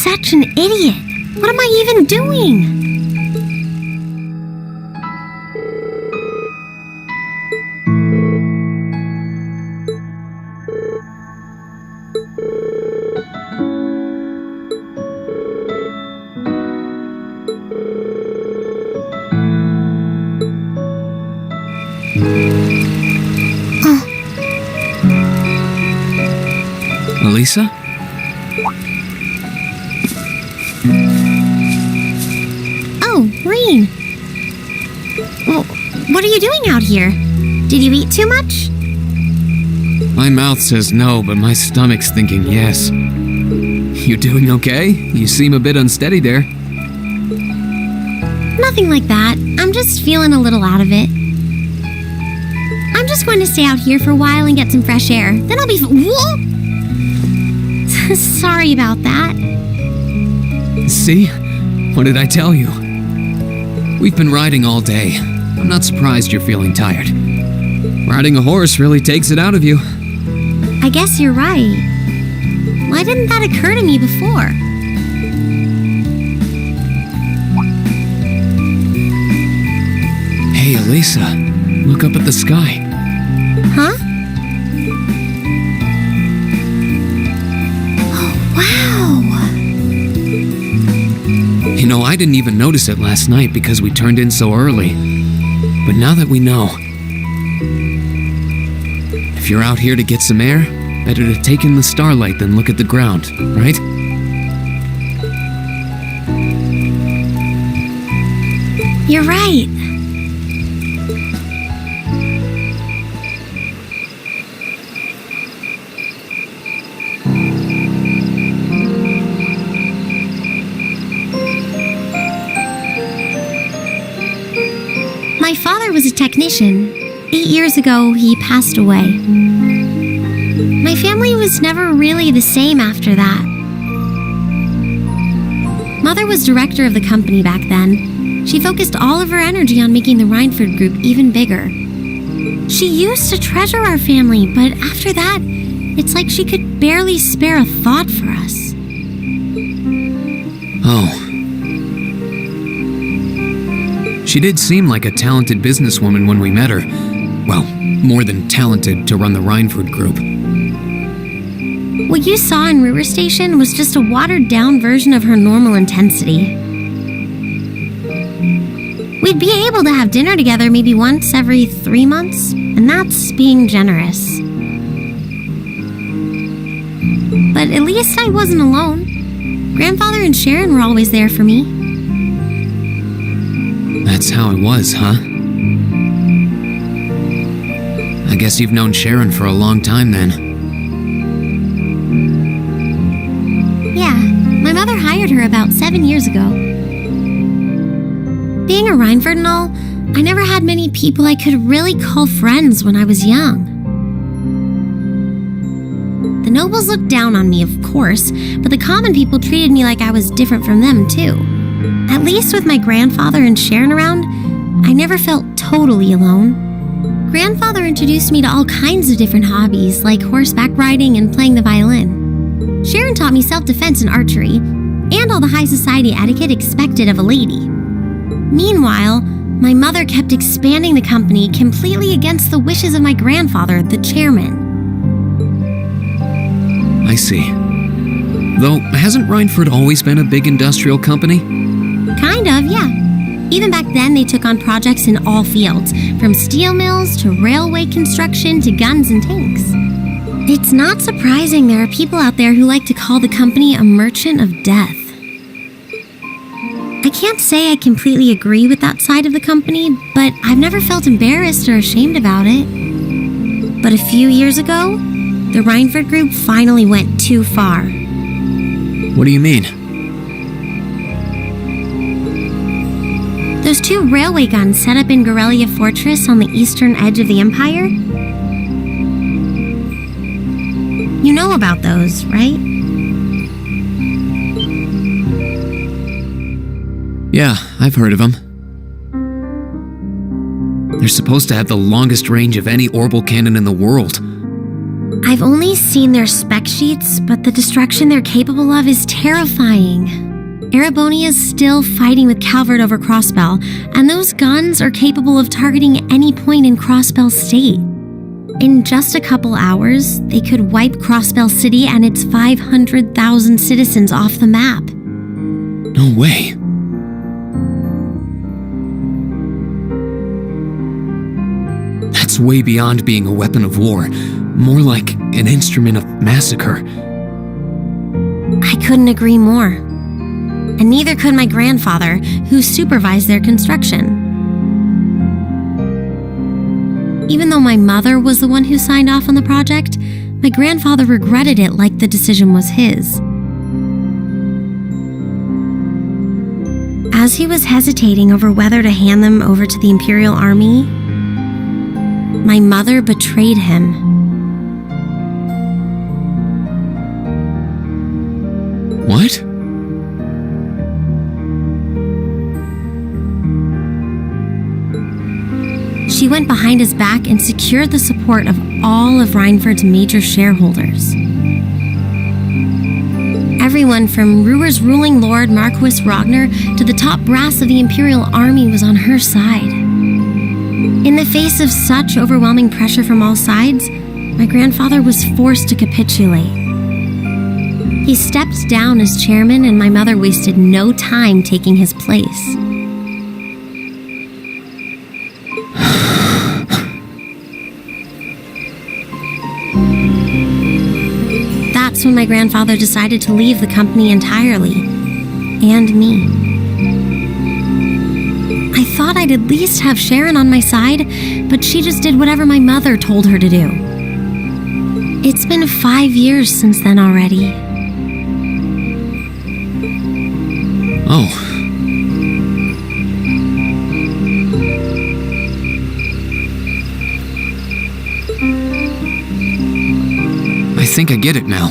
such an idiot. What am I even doing? Alisa? Oh, Rean. Well, what are you doing out here? Did you eat too much? My mouth says no, but my stomach's thinking yes. You doing okay? You seem a bit unsteady there. Nothing like that. I'm just feeling a little out of it. I'm just going to stay out here for a while and get some fresh air. Then I'll be... Whoa! Sorry about that. See? What did I tell you? We've been riding all day. I'm not surprised you're feeling tired. Riding a horse really takes it out of you. I guess you're right. Why didn't that occur to me before? Hey, Alisa, look up at the sky. Huh? Oh, wow! You know, I didn't even notice it last night because we turned in so early. But now that we know, if you're out here to get some air, better to take in the starlight than look at the ground, right? You're right. My father was a technician. 8 years ago, he passed away. My family was never really the same after that. Mother was director of the company back then. She focused all of her energy on making the Rhineford Group even bigger. She used to treasure our family, but after that, it's like she could barely spare a thought for us. Oh. She did seem like a talented businesswoman when we met her. Well, more than talented to run the Rhineford Group. What you saw in River Station was just a watered-down version of her normal intensity. We'd be able to have dinner together maybe once every 3 months, and that's being generous. But at least I wasn't alone. Grandfather and Sharon were always there for me. That's how it was, huh? I guess you've known Sharon for a long time then. Yeah, my mother hired her about 7 years ago. Being a Rhineford and all, I never had many people I could really call friends when I was young. The nobles looked down on me, of course, but the common people treated me like I was different from them, too. At least with my grandfather and Sharon around, I never felt totally alone. Grandfather introduced me to all kinds of different hobbies, like horseback riding and playing the violin. Sharon taught me self-defense and archery, and all the high society etiquette expected of a lady. Meanwhile, my mother kept expanding the company completely against the wishes of my grandfather, the chairman. I see. Though, hasn't Rhineford always been a big industrial company? Kind of, yeah. Even back then, they took on projects in all fields, from steel mills to railway construction to guns and tanks. It's not surprising there are people out there who like to call the company a merchant of death. I can't say I completely agree with that side of the company, but I've never felt embarrassed or ashamed about it. But a few years ago, the Rhineford Group finally went too far. What do you mean? Those 2 railway guns set up in Gorelia Fortress on the eastern edge of the Empire? You know about those, right? Yeah, I've heard of them. They're supposed to have the longest range of any orbital cannon in the world. I've only seen their spec sheets, but the destruction they're capable of is terrifying. Erebonia is still fighting with Calvert over Crossbell, and those guns are capable of targeting any point in Crossbell State. In just a couple hours, they could wipe Crossbell City and its 500,000 citizens off the map. No way. That's way beyond being a weapon of war, more like an instrument of massacre. I couldn't agree more. And neither could my grandfather, who supervised their construction. Even though my mother was the one who signed off on the project, my grandfather regretted it like the decision was his. As he was hesitating over whether to hand them over to the Imperial Army, my mother betrayed him. What? She went behind his back and secured the support of all of Reinford's major shareholders. Everyone from Ruhr's ruling lord Marquis Ragnar to the top brass of the Imperial Army was on her side. In the face of such overwhelming pressure from all sides, my grandfather was forced to capitulate. He stepped down as chairman, and my mother wasted no time taking his place. That's when my grandfather decided to leave the company entirely. And me. I thought I'd at least have Sharon on my side, but she just did whatever my mother told her to do. It's been 5 years since then already. Oh. I think I get it now.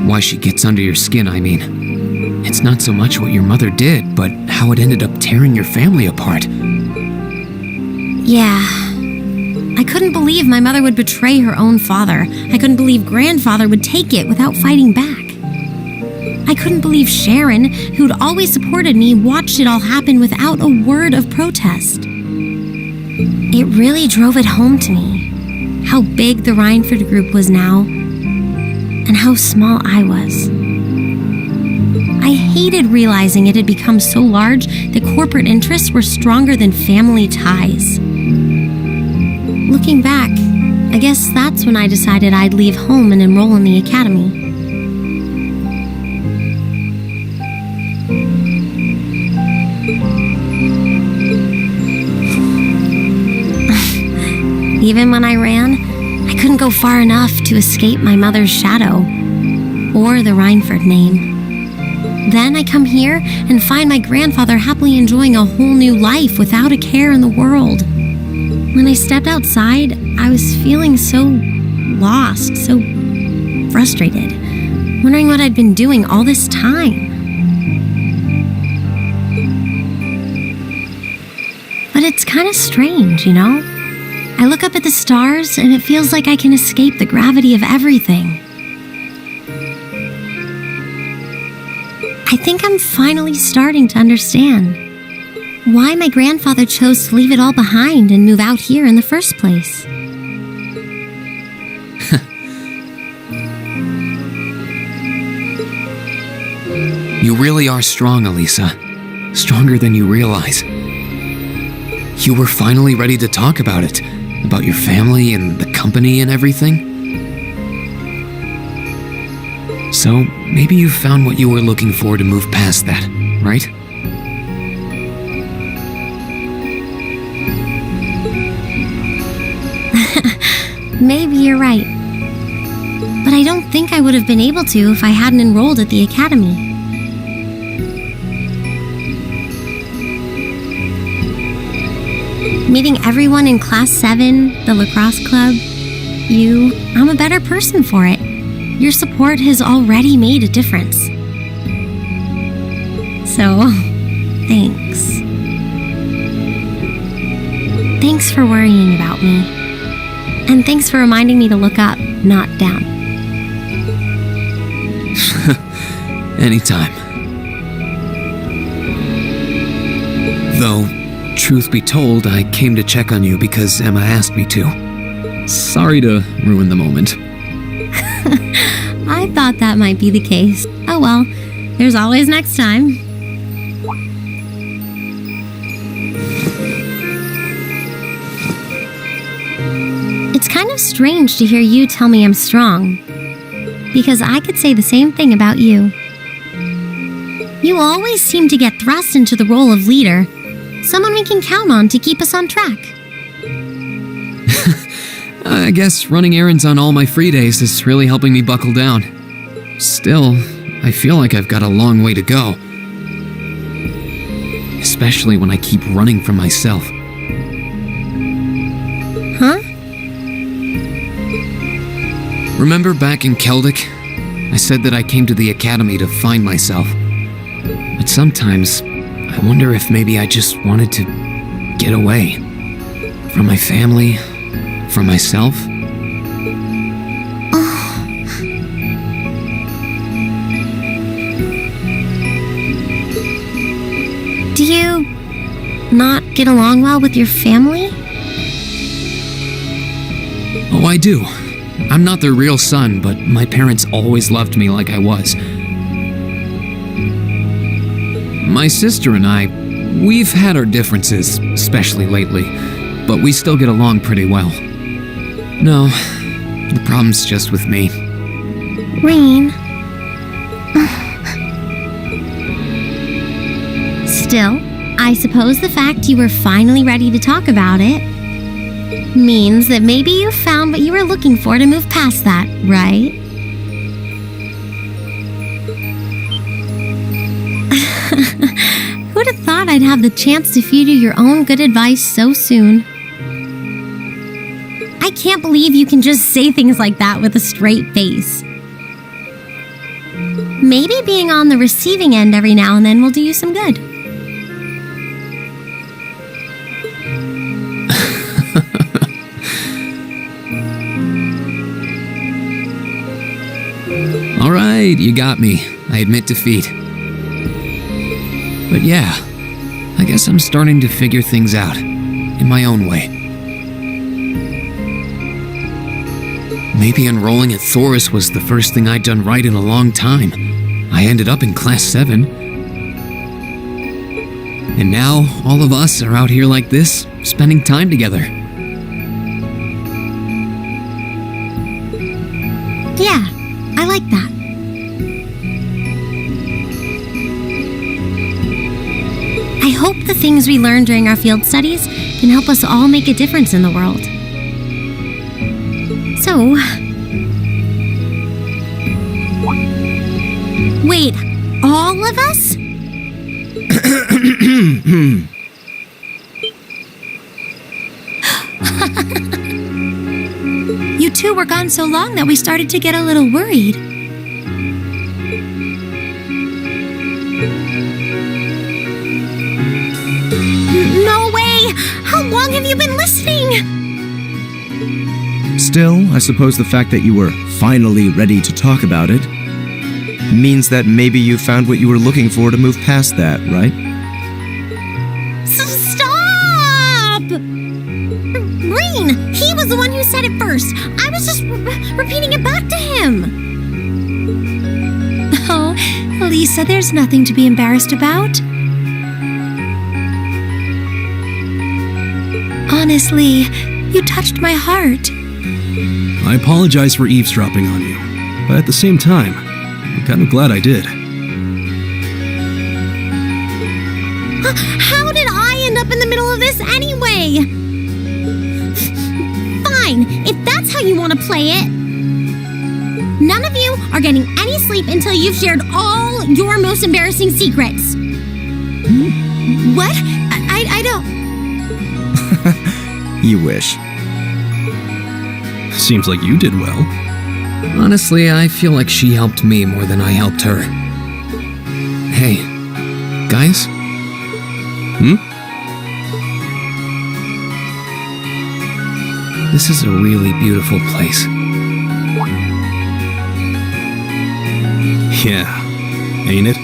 Why she gets under your skin, I mean. It's not so much what your mother did, but how it ended up tearing your family apart. Yeah. I couldn't believe my mother would betray her own father. I couldn't believe grandfather would take it without fighting back. I couldn't believe Sharon, who'd always supported me, watched it all happen without a word of protest. It really drove it home to me, how big the Reinford group was now, and how small I was. I hated realizing it had become so large that corporate interests were stronger than family ties. Looking back, I guess that's when I decided I'd leave home and enroll in the academy. Even when I ran, I couldn't go far enough to escape my mother's shadow, or the Reinford name. Then I come here and find my grandfather happily enjoying a whole new life without a care in the world. When I stepped outside, I was feeling so lost, so frustrated, wondering what I'd been doing all this time. But it's kind of strange, you know? I look up at the stars and it feels like I can escape the gravity of everything. I think I'm finally starting to understand why my grandfather chose to leave it all behind and move out here in the first place. You really are strong, Alisa. Stronger than you realize. You were finally ready to talk about it. About your family and the company and everything. So, maybe you found what you were looking for to move past that, right? Maybe you're right. But I don't think I would have been able to if I hadn't enrolled at the academy. Meeting everyone in Class 7, the lacrosse club, I'm a better person for it. Your support has already made a difference. So, thanks. Thanks for worrying about me. And thanks for reminding me to look up. not down. Anytime. Though, truth be told, I came to check on you because Emma asked me to. Sorry to ruin the moment. I thought that might be the case. Oh well, there's always next time. It's kind of strange to hear you tell me I'm strong, because I could say the same thing about you. You always seem to get thrust into the role of leader, someone we can count on to keep us on track. I guess running errands on all my free days is really helping me buckle down. Still, I feel like I've got a long way to go. Especially when I keep running from myself. Huh? Remember back in Keldic? I said that I came to the academy to find myself. But sometimes, I wonder if maybe I just wanted to get away. From my family, from myself. Do you not get along well with your family? Oh, I do. I'm not their real son, but my parents always loved me like I was. My sister and I, we've had our differences, especially lately, but we still get along pretty well. No, the problem's just with me. Rean. Still, I suppose the fact you were finally ready to talk about it means that maybe you found what you were looking for to move past that, right? Who'd have thought I'd have the chance to feed you your own good advice so soon? I can't believe you can just say things like that with a straight face. Maybe being on the receiving end every now and then will do you some good. All right, you got me. I admit defeat. But yeah, I guess I'm starting to figure things out, in my own way. Maybe enrolling at Thoris was the first thing I'd done right in a long time. I ended up in Class 7. And now, all of us are out here like this, spending time together. Yeah, I like that. I hope the things we learned during our field studies can help us all make a difference in the world. So... Wait, all of us? You two were gone so long that we started to get a little worried. No way! How long have you been listening? Still, I suppose the fact that you were finally ready to talk about it means that maybe you found what you were looking for to move past that, right? Stop! Rean, he was the one who said it first. I was just repeating it back to him. Oh, Alisa, there's nothing to be embarrassed about. Honestly, you touched my heart. I apologize for eavesdropping on you, but at the same time, I'm kind of glad I did. How did I end up in the middle of this anyway? Fine, if that's how you want to play it. None of you are getting any sleep until you've shared all your most embarrassing secrets. What? I don't... You wish. Seems like you did well. Honestly, I feel like she helped me more than I helped her. Hey, guys? This is a really beautiful place. Yeah, ain't it?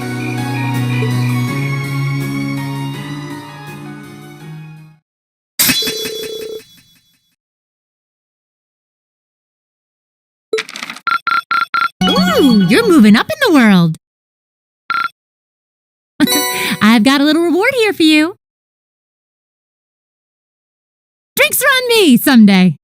Ooh, you're moving up in the world. I've got a little reward here for you. Drinks are on me someday.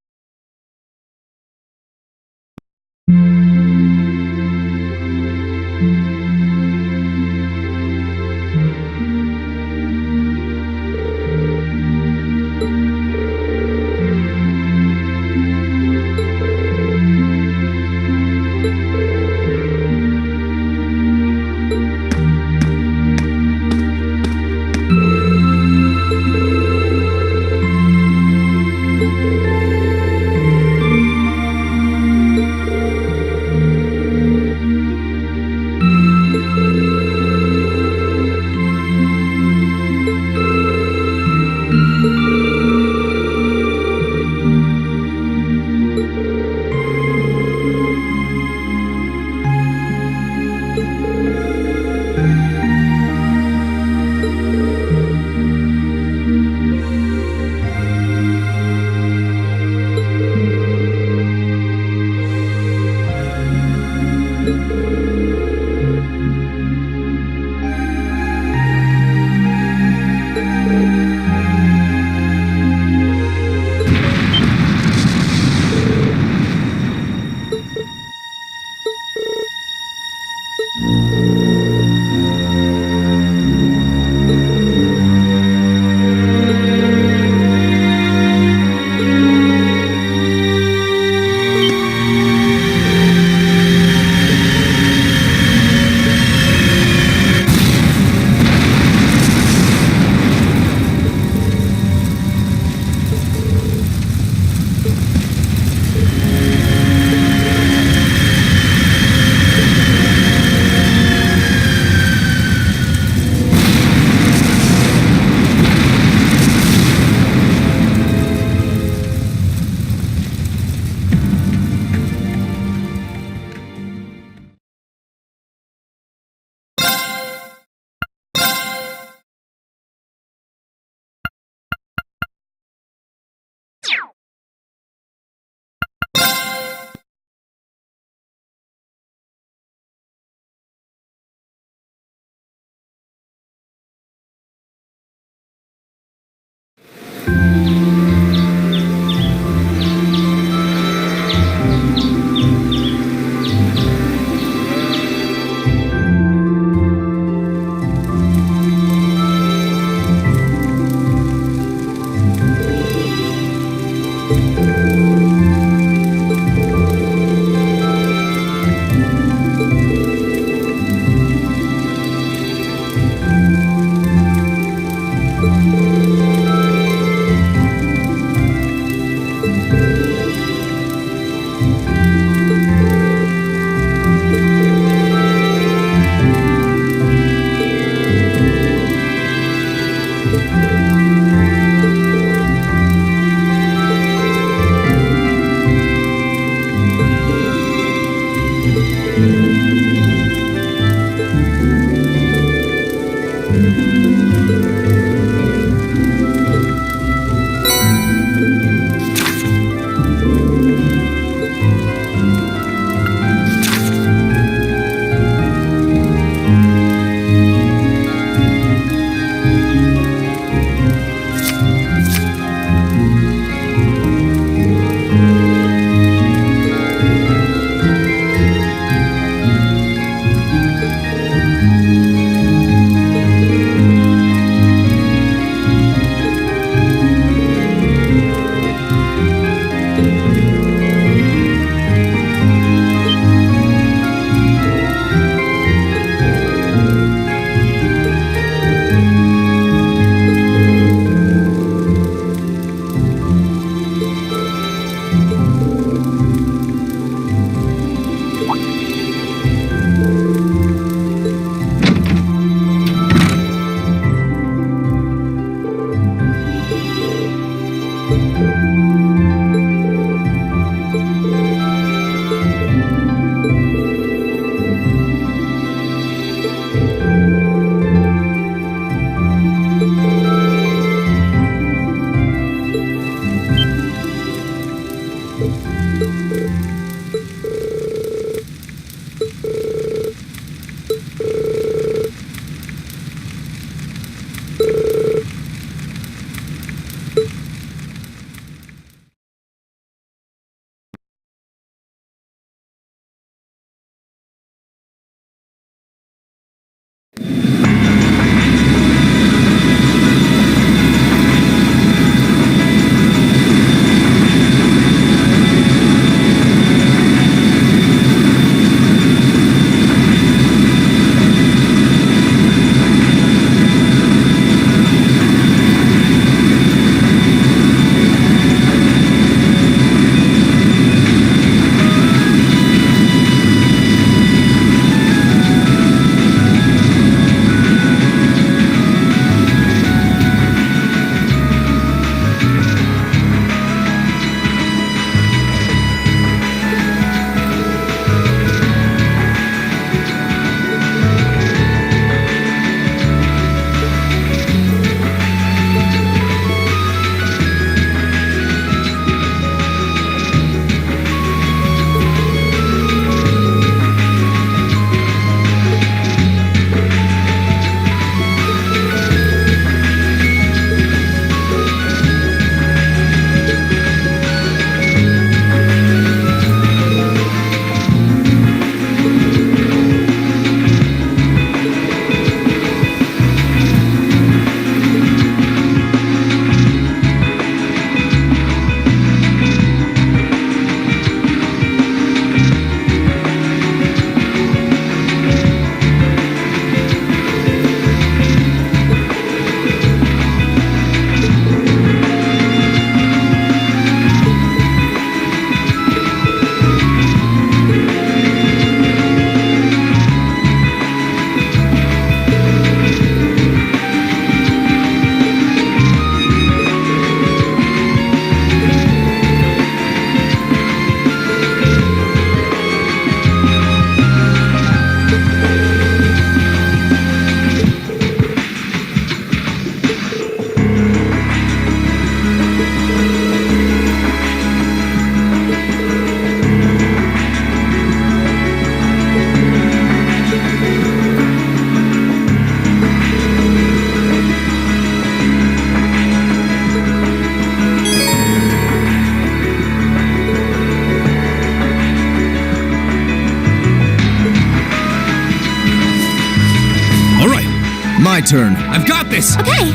My turn. I've got this! Okay.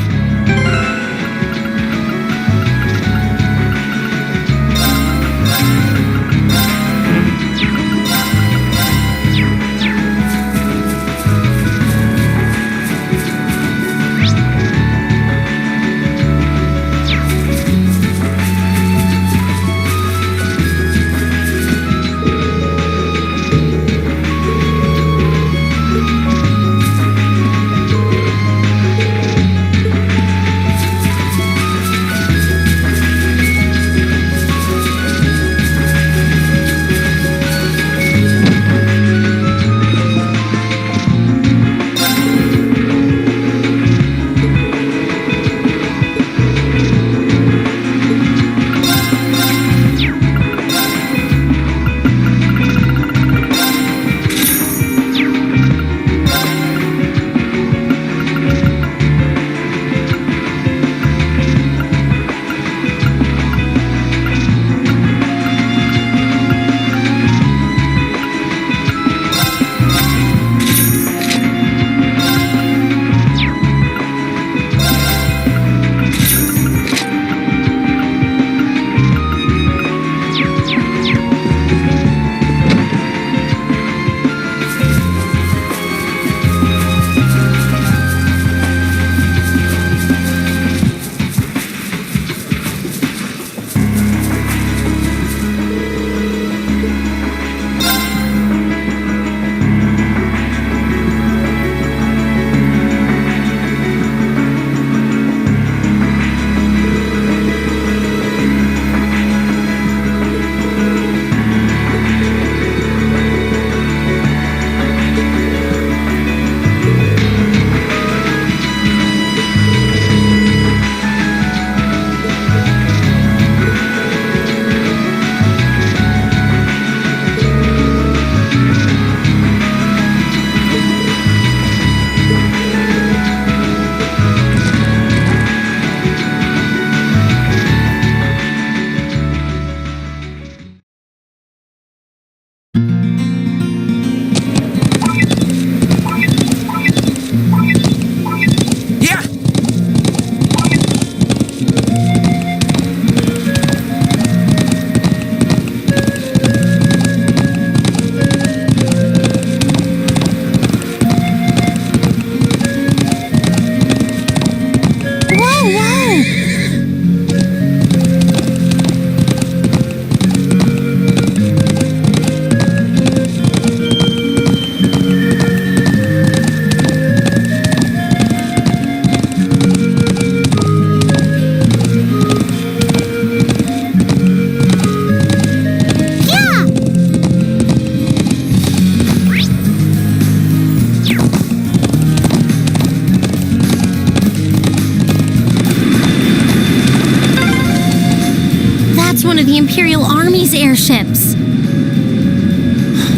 The Imperial Army's airships.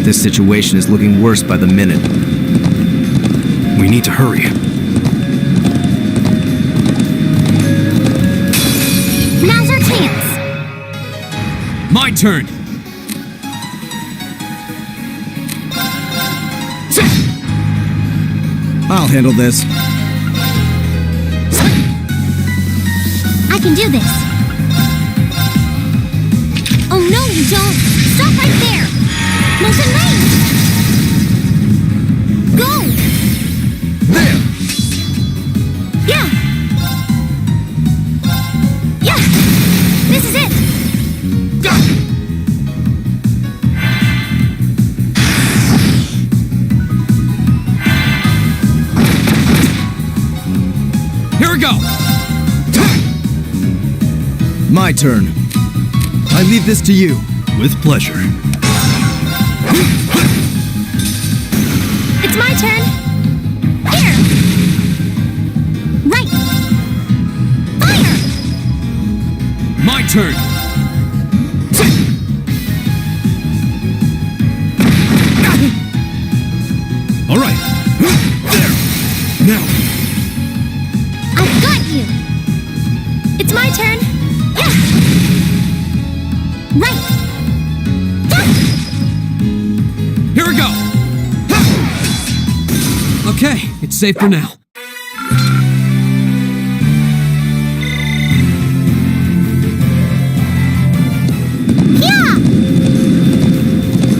This situation is looking worse by the minute. We need to hurry. Now's our chance. My turn! I'll handle this. I can do this. Oh no, you don't! Stop right there! Motion range! Go! There! Yeah! Yeah! This is it! Here we go! My turn. I leave this to you. With pleasure. It's my turn! Here! Right! Fire! My turn! All right. There. Now. I've got you! It's my turn! Yeah! Right! Yeah! Here we go! Okay, it's safe for now.